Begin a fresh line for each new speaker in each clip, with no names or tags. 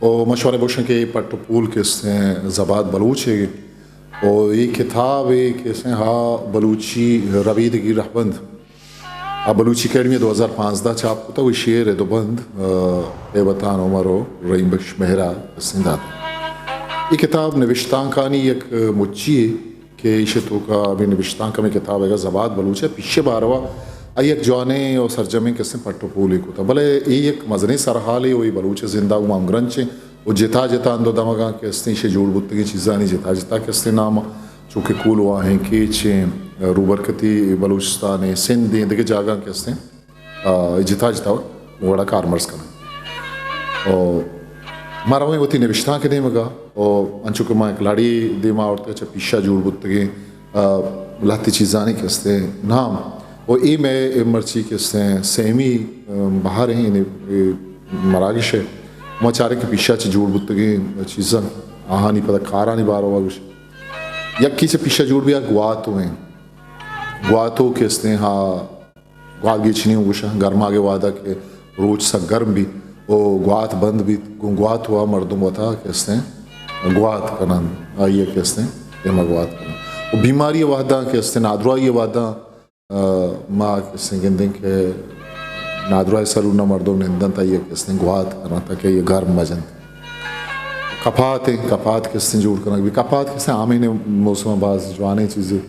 और मशवरे बोशन के पट्टपूल के ज़बात बलूच है और ये किताब है कि हाँ बलूची रवीदगी रहबंद बलूची अकेडमी 2015 छाप होता वो शेर है दोबंद एवतान उमरो रहीम बख्श मेहरा सिंधा ये किताब नविश्तान कहानी एक मुच्ची है कि इसे तो का अभी नविश्तान का में किताब है ज़बात बलूच है पीछे बारवा एक जवाने और सरजमे के पट्टपूल होता भले एक मजनी सरहाल वही बलूच जिंदा मामग्रंच वो जिता जिता अंदो दमगा के जोड़ बुतगी चीज़ा नहीं जिता जिता के नाम चूँकि कूल हुआ है कि रूबरकती बलूचिस्तान सिंध इंदे जागा के जिता जिता वड़ा कारमर्स करना और मारा वही होती निविश्ता के देमगा और अंचुके माँ एक लाड़ी देमा और अच्छा पीछा जोड़ बुतगी लाती चीज़ा नहीं के नाम और ये मैं मर्ची के सेमी बाहर हैं मरागिश है मचारे के पीछा जोड़ बुतगे चीज़ा आहा नहीं पता खारा नहीं बार हुआ कुछ यक्की से पीछा जोड़ भी गुआतो हैं गुआतो के हाँ गुआत गिच नहीं कुछ गर्मा के वादा के रोज सा गर्म भी ओ गुआत बंद भी गुआत हुआ मर्दों बता के गुआत करना ये के ये मगवात करना वो बीमारी वादा के नादरा ये वादा माँ किसने गिंदे के नादरा सरूना मर्दों ने इंदन था ये किसने गुआत करना था कि ये गर्म मजन कपात किसने जोड़ करना भी कपात किसने आमीन मौसम बाज जवाने चीज़ें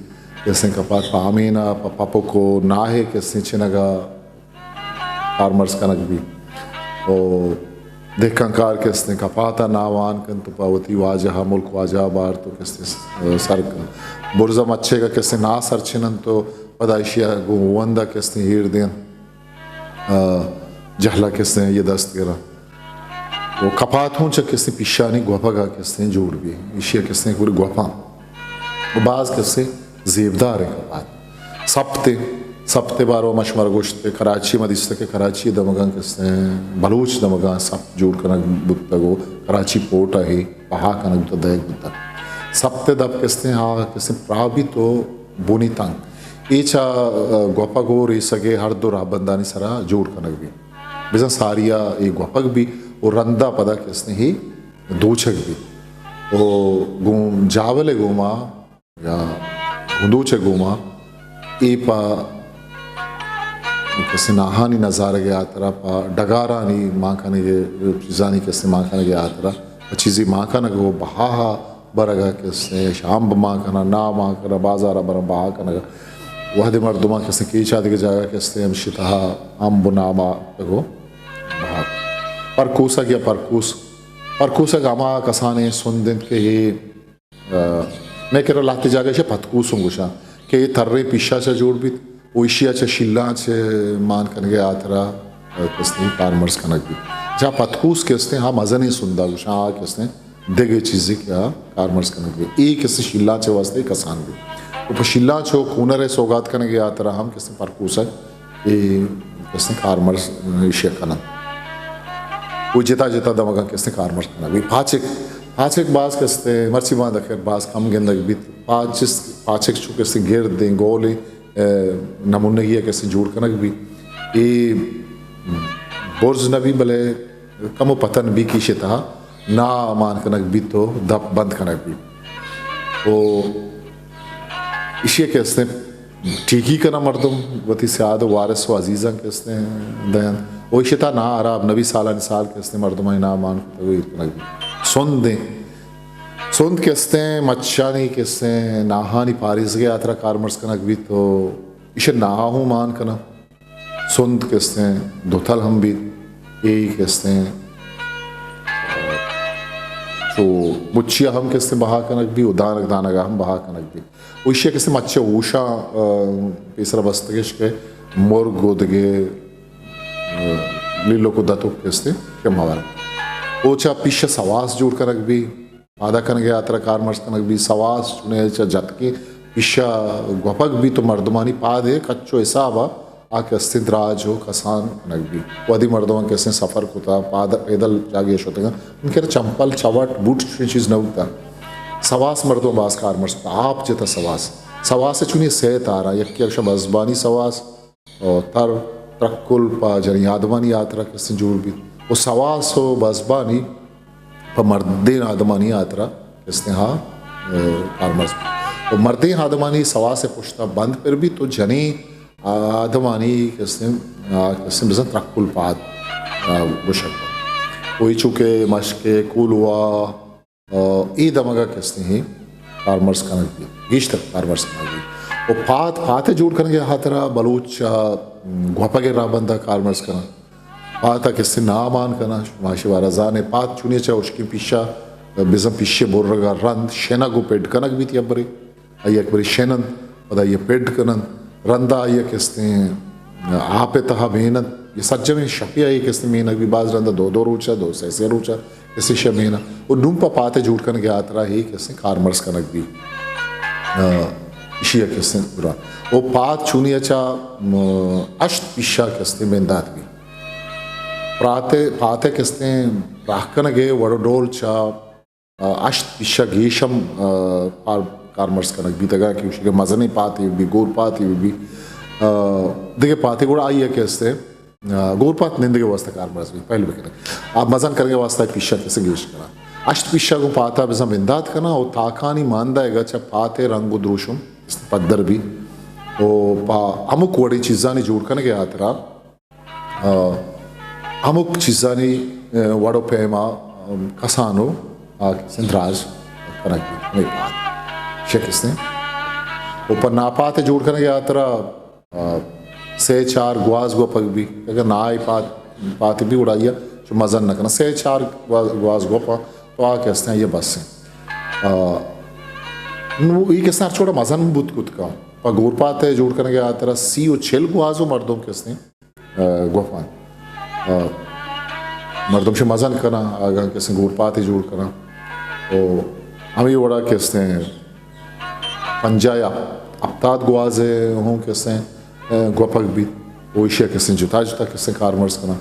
किसने कपात आमीना पापो को ना है किसने चिनगा फार्मर्स कनक भी और देख कंकार किसने कपाता नावान कन तो पावती वाजहा मुल्क वाजहा बार तो किसने सर बुर्जा मच्छे का किसने ना सर चिनन तो पदाइशिया गुवंदा किसने हीर देन जहला किसने ये दस्त गिरा वो कपात हूँ चक किसने पिशानी गुफा किसने जोड़ भी इशिया किसने पूरी गुफा वो बाज किसने जेबदार है कपात सप्ते बारो मशमर गोश्त कराची मदिस्त के कराची दमगा किसने बलूच दमगा सब जोड़ कर बुतगो कराची पोर्ट है पहा कनक तो दयक बुता सप्ते दब किसने हाँ किसने प्राभी तो बोनी तंग ईचा गोपा गो रे सके हर दो राह बंदानी सरा जोड़ कनक भी बिजा सारिया ये गोपक भी और रंदा पदा किसने ही दोचक भी ओ गुम जावले गुमा या गुंदोचे गुमा ए पा किसने नाहानी नज़ारे के आतरा पा डगारा नहीं माँ खाने के चीज़ानी किसने माँ खाने के आतरा चीज़ें माँ खाना वो बहा बरगा किसने शाम माँ खाना ना माँ खाना बाजारा बर बहा खाना वह दे मर्दुमा किसने की चादी के जाएगा किसने हम शिता हम बुनामा को परकूसा किया परकूसा गामा कसाने सुन दिन के ये मैं कह रहा लाते जाएगा इसे पतकूस गुशा कि ये थर्रे पिशा से जोड़ भी ओशिया से शिल्ला से मान करने आतरा किसने फार्मर्स कनक भी जहाँ पतकूस किसने हाँ मज़ा नहीं सुनता गुशा हाँ किसने देगे चीज़ें क्या फार्मर्स कनक भी एक किसने शिल्ला से वास्ते कसान भी तो शिल्ला छो कूनर है सौगात करने के आतरा हम किसने परकूस है ये किसने फार्मर्स इशिया कनक वो जिता जिता दमगा किसने फार्मर्स कनक भी पाँच बास किसने मर्ची बांध अखिर बास कम गेंदा भी पाँच छू किसने घेर दें गोले नमूने की कैसे जोड़ कनक भी ये बुर्ज नबी भले कमो पतन भी की शिता ना मान कनक भी तो दब बंद कनक भी तो इसी कैसे ठीकी करना मर्दम वती सियाद वारिस व अजीज़ा कैसे दयान वो शिता ना आराब नबी साल कैसे मर्दमा ना मान कनक भी सुन किसने मच्छानी किसने नाहानी पारिस गया आतरा कारमर्स कनक भी तो इसे नाहू मान कना सुंद किसने दोथल हम भी ये किसने तो मुच्छिया हम किसने बहा कनक भी उदानक दानगा हम बहा कनक भी उसे किसने मच्छे ऊषा तीसरा बस्तगिश के मोर गोदगे लीलो को दतो किसने के मवार ओचा पीछे सवास जोड़ कनक भी आधा कन गया आतरा कारमर्स कनक भी सवास चुने जत के पिशा गपक भी तो मर्दमानी पाद है कच्चो हिसाब आके अस्तित राज हो कसान कनक भी वही मर्दमा कैसे सफ़र होता पाद पैदल जागे होते उनके चंपल चवट बूट चीज़ न होता सवास मर्दों बास कारमर्स आप जता सवास चुनी से तारा यक्की अक्ष बजबानी सवास और तर त्रक्कुल पा जन यादवानी यात्रा किसने जोड़ भी वो सवास हो बजबानी पर मर्दे आदमानी यात्रा किसने हाँ कारमर्स तो मर्दे आदमानी सवास से पुछता बंद फिर भी तो जनी आदमानी किसने बिजन त्रक्कुल पाद बुशक वही चुके मशके कुलवा ई दमगा किसने ही कारमर्स कनक भी गिश्त कारमर्स कनक भी वो पाते जोड़ करने हाथरा बलूच घोपगे राबंदा कारमर्स कना पाता किसने नामान कना माशी वारा ने पात चुनिए चाहे उसकी पिशा बिजम पिशे बोर्रगा रंद शेना गो पेड कनक भी थी अबरी आई एक बरी शेनन पता ये पेड कनन रंदा ये किसने आपे तहा मेहनत ये सज्ज में शपिया ये किसने मेहनत भी बाज रंदा दो रोचा दो से रोचा किसी शे मेहनत वो नुम्पा पाते जोड़ करने के आतरा ही किसने कारमर्स कनक भी इशिया किसने बुरा वो पात चुनिया चा अष्ट पिशा किसने मेहनत भी पाते किसने राखन गे वडोल चा अष्ट पिशा गीशम कारमर्स कनक भी तगा कि उसके मजनी पाती भी गोर पाती भी देखिए पाती गुड़ा आई है किसने गोर पात निंदगे वास्ते कारमर्स भी पहले भी करें आप मजन करके वास्ता पिशा किसे गीश करा अष्ट पिशा को पाता बिजम इमदाद करना और ताकानी मानदा है गचा पाते रंग द्रुशुम पद्दर भी ओ अमुक वड़ी चीज़ानी जोड़ करने के आतरा अमुक चीज़ानी वड़ो पेमा कसानो सिंधराज कनक भी किसने ऊपर नापाते जोड़ करने के आतरा से चार ग्वाज गो पग भी अगर ना आई पाती भी उड़ाइया जो मजन न करना से चार ग्वाज गो पा तो आ कहते हैं ये बस है ये किसने छोटा मजन बुत कुत का पर गोर पाते जोड़ करने के आतरा सी ओ छेल ग्वाजो मर्दों किसने गोफान मर्दों से मजन करना आगा किसने गोर पाते जोड़ करना तो हमें बड़ा किसने पंजाया अपताद ग्वाजे हूँ किसने गोपक भी ओशिया किसने जुता किसने कारमर्स करना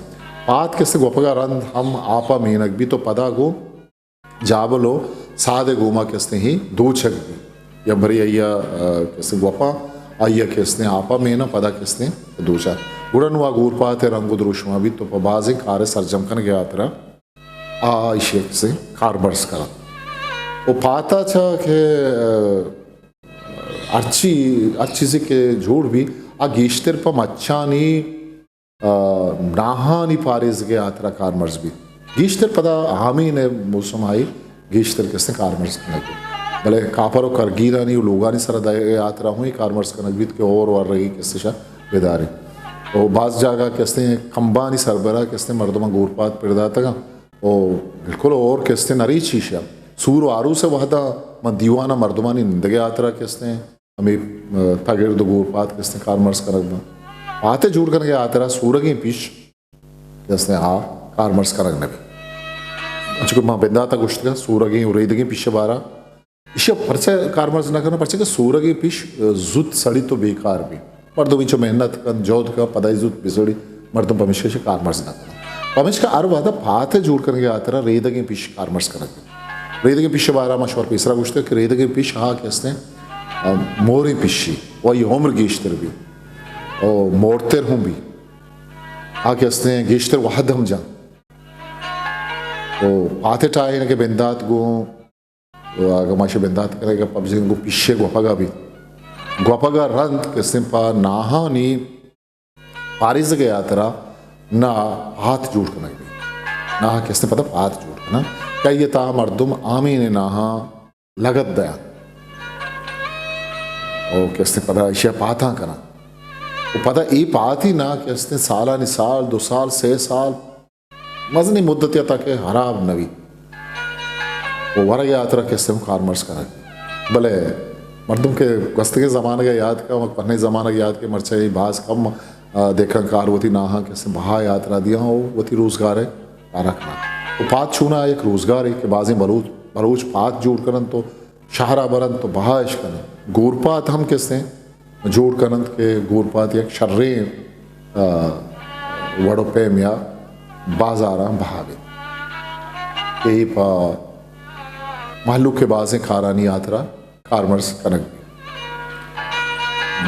पात किसने गोपका रंद हम आपा मेहनक भी तो पदा गो जाबलो सादे गोमा किसने ही दो छक भी या भरी अय्या किसने गोपा अय्या किसने आपा मेहना पदा किसने दो चार गुड़न वा गोर पाते रंगो द्रुशमा भी तो बाजे कार्य सरजम कन गया तेरा आशिया किसने कारमर्स करा वो पाता था कि अच्छी से के जोड़ भी आ गीश्तर पर मच्छानी नाहानी पारिज के आतरा कारमर्स भी गीश्तर पदा हामी ने मौसम आई गीश्तर किसने कारमर्स कनक भले कापर और करगीरा नहीं लोगा नहीं सर दाए आतरा हुई कारमर्स कनक भी के और रही किससे शा बेदारी और बाज जागा किसने कंबानी सरबरा किसने मर्दमा गोरपात पिरदा तक ओ बिल्कुल और किसने नरी चीशा सूर आरू से वहदा म दीवाना मर्दमानी निंदगे आतरा किसने हमें तगिर्द गोरपात किसने कारमर्स करक बा पाते जोड़ करके आतरा सूरगी पिश किसने हाँ कारमर्स करक नबी अच्छी माँ बेंदा तक उष्टगा सूरगी उरेदगी पिश बारा इसे परचे कारमर्स न करना परचे के सूरगी पिश जुत सड़ी तो बेकार भी मर्दों बिचो मेहनत का जोध का पदाई जुत बिसड़ी मर्दों पमिश के कारमर्स न करना पमिश का अर्व आधा पाते जोड़ करके आतरा रेदगी पिश कारमर्स करक रेदगी पिश बारा मशवर तीसरा उष्टगा कि रेदगी पिश हाँ किसने मोरी पिशी वही होमर गेश्तर भी और मोरतेर हूँ भी आके हंसते हैं गेश्तर वहद हम जा तो पाते टाइम इनके बेंदात गो आगे माशे बेंदात करेगा पबजी को पिशे गोपगा भी गोपगा रंग किसने पा नाहानी पारिज के यात्रा ना हाथ जोड़ करना भी ना किसने पता हाथ जोड़ करना क्या ये ता मर्दुम आमी ने नाहा लगत दया और किसने पता इशे पाता करना वो पता ये पाती ना किसने साला नि साल 2 साल 6 साल मजनी मुद्दत या ताकि हराब नवी वो वरग यात्रा किसने कारमर्स करा भले मर्दों के गस्त के ज़माने का याद का पन्ने ज़माने के याद के मरचाई बाज कम देखा कार वती नाहा किसने बहा यात्रा दिया हो वती रोज़गार है रखना तो पात छूना एक रोज़गार है कि बाज़ें बलूच पात जोड़ करन तो शहरा बरन तो बहा इश करन गोरपात हम किसने जोड़ करन के गोरपात एक शर्रे वड़ो पेम या बाजारा बहावे महल्लुक के बाज़ें खारानी यात्रा कारमर्स कनक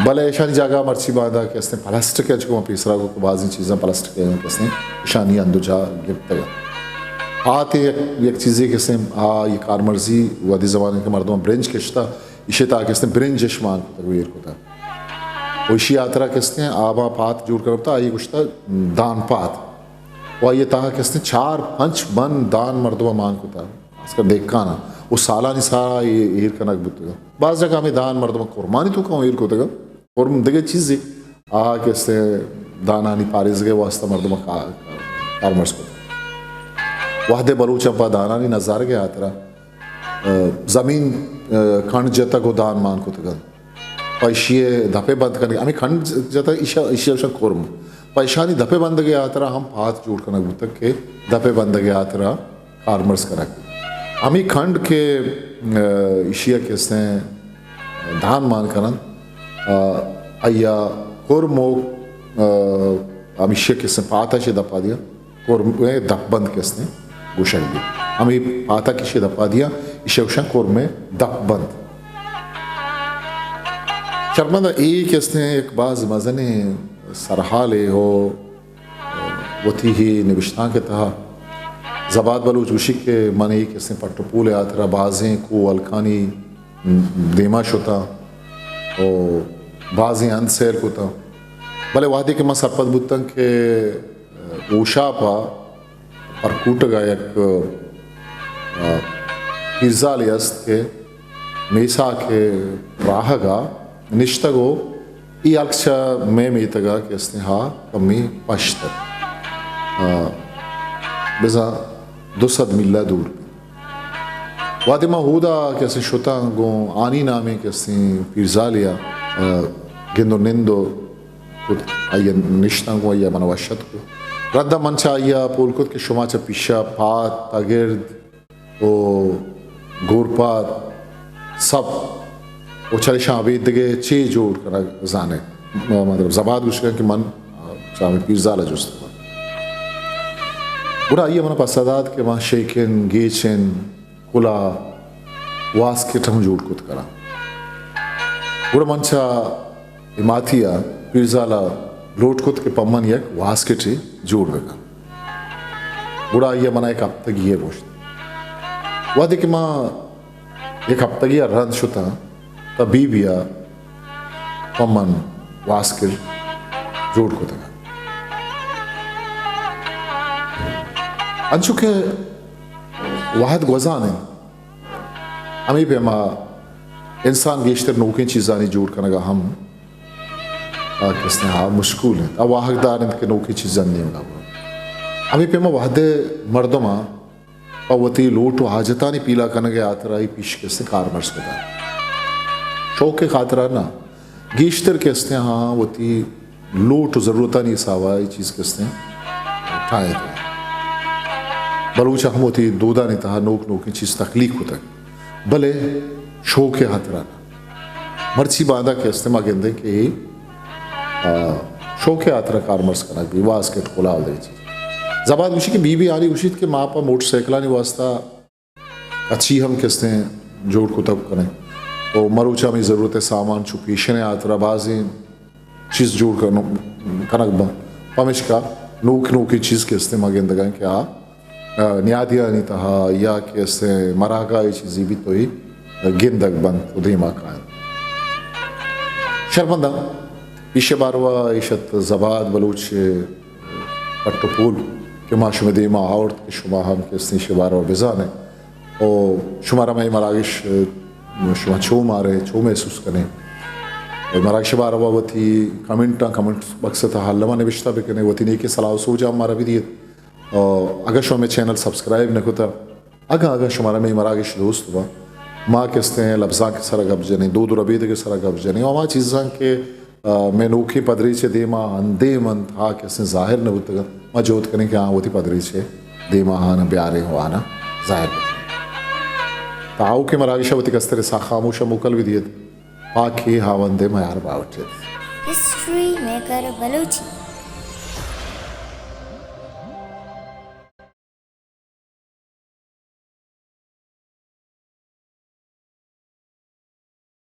भले ऐशानी जगह मर्ची बांधा कैसे प्लास्टिक है जो पीसरा को बाज़ी चीज़ें प्लास्टिक है कैसे ईशानी अंदुजा गिफ्ट आते एक चीज़ें कैसे ये कारमर्जी वादी ज़माने के मर्दों ब्रेंच किश्ता इसे ता कैसे ब्रेंच जश्मान तकवीर को था वैशी यात्रा कैसे आबा पात जोड़ कर था ये कुछ था दान पात वह ये ता कैसे 4-5 बन दान मर्दों मान को था इसका देखा ना वो सालानी सारा ये ईर का नक बुतेगा बाज़ जगह में दान मर्दों कुर्बानी तो कहूँ ईर को तेगा और देखे चीज़ें कैसे दाना नहीं पारिस गए वास्ता मर्दों कारमर्स को वाहदे बलूच अब्बा दाना नहीं नज़ार के यात्रा ज़मीन खंड जता को दान मान को तगन पैशिए धपे बंद करने हमें खंड जता ईशा कोरम पैशानी धपे बंद के यात्रा हम हाथ जोड़ करना बुतक के धपे बंद के यात्रा कारमर्स करा हमें खंड के ईशिया कैसे दान मान करन अय्या कोरमो अमिशिया कैसे पाता से दपा दिया कोरमे दप बंद कैसे गुशक दी हमें पाता किसी दपा दिया इशा कोर में दप बंद शर्मंदा एक कैसे एक बाज मजने सरहाले हो वती ही निविश्ता के तहा जबात बलूच उशिक के मने कैसे पट्टपूल यात्रा बाजें को अलकानी देमा शुता और बाजें अनसेर को था भले वादे के मैं सरपत बुतंग के ऊषा पा पर कूटगा एक पिज़्ज़ालियस्त के मेसा के राहगा निश्तगो ई अक्ष में मीतगा के स्नेहा कमी पश्त बिज़ा 200 मिल्ला दूर वादे महूदा कैसे शुता गो आनी नामे कैसे पिज़्ज़ालिया गिंदो निंदो आया निश्ता को आया मनवशत को रद्दा मंचा आया पोलकुत के शुमाचा पिशा पात तगिर्द ओ गोरपात सब वो चले शाबी दगे चे जोड़ कर जाने मतलब जबाद उसका कि मन शामी पिज़्ज़ा लजुस्त बुरा आया मना पसदात के वहाँ शेकिन गेचिन कुला वास्केट हम जोड़ कुत करा बुरा मंचा इमातिया पिज़्ज़ाला लोट कुत के पम्मन एक वास्केट जोड़ बेगा बुरा ये मना एक हफ्ते की ये बोश्त वादे कि माँ एक हफ्ते की रंध शुता तभी भी आ पम्मन वास्केट जोड़ कुत का अंशुके वाहद गुज़ाने हमें पे माँ इंसान गेश्तर नौकें चीज़ानी जोड़ करने का हम किसने हाँ मुश्किल है अब वाहकदार इनके नौकी चीज़ां नहीं होगा अभी पे मैं वाहदे मर्दों पवती लोट हाजता नहीं पीला करने के यात्रा ही पीछ किसने कारमर्स को था शौक के खातरा ना गेश्तर किसने हाँ वती लोट ज़रूरता नहीं सावा ये चीज़ किसने उठाए थे बलूचा हम होती दूधा नहीं था नोक नोकी चीज़ तकलीफ होता है भले शौक के खातरा ना मर्ची बांधा किसने माँ गेंदे के शौक यात्रा कारमर्स करना भी वास्केट खुला हो जाए चीज़ जबाद उसी की बीबी आली उसी के माँ पर मोटरसाइकिल नहीं वास्ता अच्छी हम किसने जोड़ को तब करें और मरुचा में ज़रूरत है सामान छुपीशन यात्रा बाजी चीज़ जोड़ कर कनक बा पमिश का नोक नोकी चीज़ किसने मगेंद गए क्या न्यादिया नहीं था या किसने मरागा ये चीज़ें भी तो ही गेंदक बंद उधीमा का शर्मंदा इशे बारवा इशत जबाद बलूच पट्टपूल के माशुम देमा औरत के शुमा हम के स्नी बारवा बिजाने और शुमारा में मरागिश शुमा छो मारे छो महसूस करें मरागिश बारवा वती कमेंट मकसद हालमा निविश्ता भी करें वती नहीं के सलाह सोचा हमारा भी दिए और अगर शो में चैनल सब्सक्राइब न होता अगर शुमारा में मरागिश दोस्त हुआ माँ किसते हैं लफ्जा के सरा गब्जे नहीं दो रबीद के सरा गब्जे नहीं और माँ चीज़ां के मैं नोखी पदरी से देमा अंधे मन था कैसे जाहिर न होता मैं जोत करें कि हाँ वो थी पदरी से देमा हाँ न प्यारे हो आना जाहिर ताऊ के मरागिशावती कस्तर सा खामोशा मुकल भी दिए पाके हावंदे मयार बावटे
हिस्ट्री मेकर बलूची।